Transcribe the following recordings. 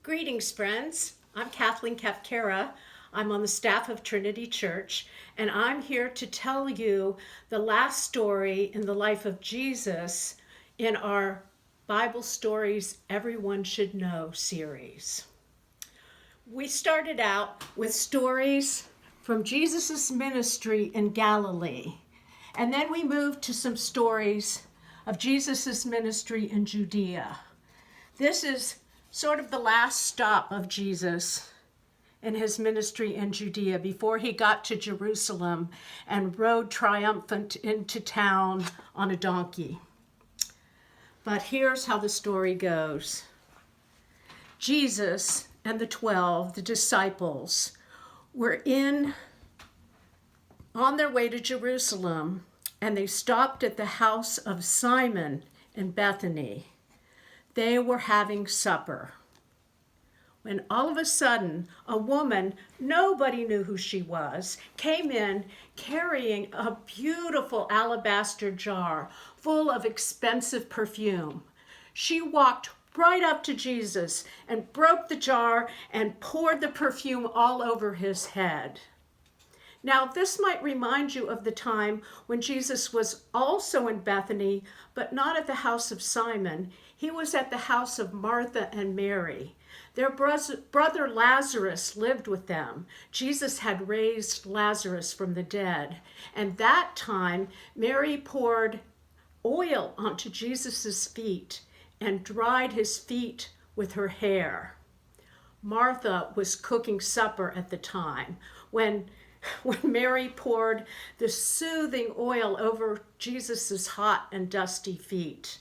Greetings, friends. I'm Kathleen Kafkara. I'm on the staff of Trinity Church, and I'm here to tell you the last story in the life of Jesus in our Bible Stories Everyone Should Know series. We started out with stories from Jesus' ministry in Galilee, and then we moved to some stories of Jesus' ministry in Judea. This is sort of the last stop of Jesus in his ministry in Judea before he got to Jerusalem and rode triumphant into town on a donkey. But here's how the story goes. Jesus and the 12, the disciples, were on their way to Jerusalem, and they stopped at the house of Simon in Bethany. They were having supper when all of a sudden a woman, nobody knew who she was, came in carrying a beautiful alabaster jar full of expensive perfume. She walked right up to Jesus and broke the jar and poured the perfume all over his head. Now, this might remind you of the time when Jesus was also in Bethany, but not at the house of Simon. He was at the house of Martha and Mary. Their brother Lazarus lived with them. Jesus had raised Lazarus from the dead. And that time, Mary poured oil onto Jesus' feet and dried his feet with her hair. Martha was cooking supper at the time when Mary poured the soothing oil over Jesus' hot and dusty feet.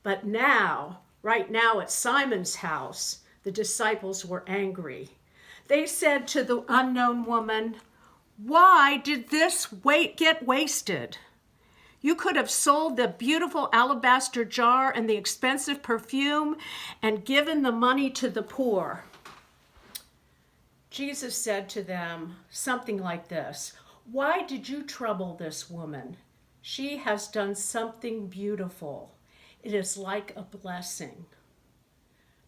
But now, right now at Simon's house, the disciples were angry. They said to the unknown woman, "Why did this get wasted? You could have sold the beautiful alabaster jar and the expensive perfume and given the money to the poor." Jesus said to them something like this, "Why did you trouble this woman? She has done something beautiful. It is like a blessing.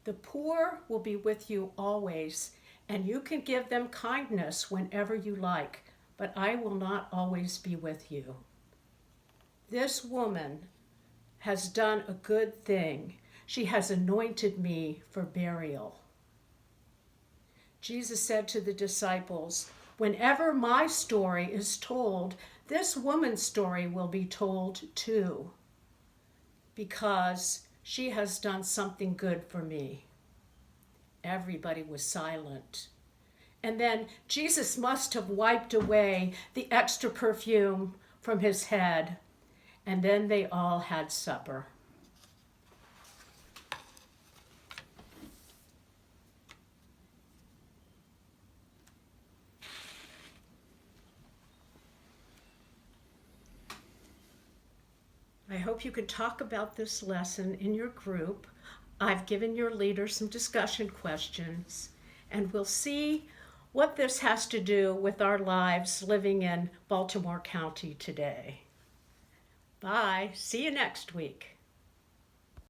The poor will be with you always, and you can give them kindness whenever you like, but I will not always be with you. This woman has done a good thing. She has anointed me for burial." Jesus said to the disciples, "Whenever my story is told, this woman's story will be told too, because she has done something good for me." Everybody was silent. And then Jesus must have wiped away the extra perfume from his head, and then they all had supper. I hope you can talk about this lesson in your group. I've given your leader some discussion questions, and we'll see what this has to do with our lives living in Baltimore County today. Bye. See you next week.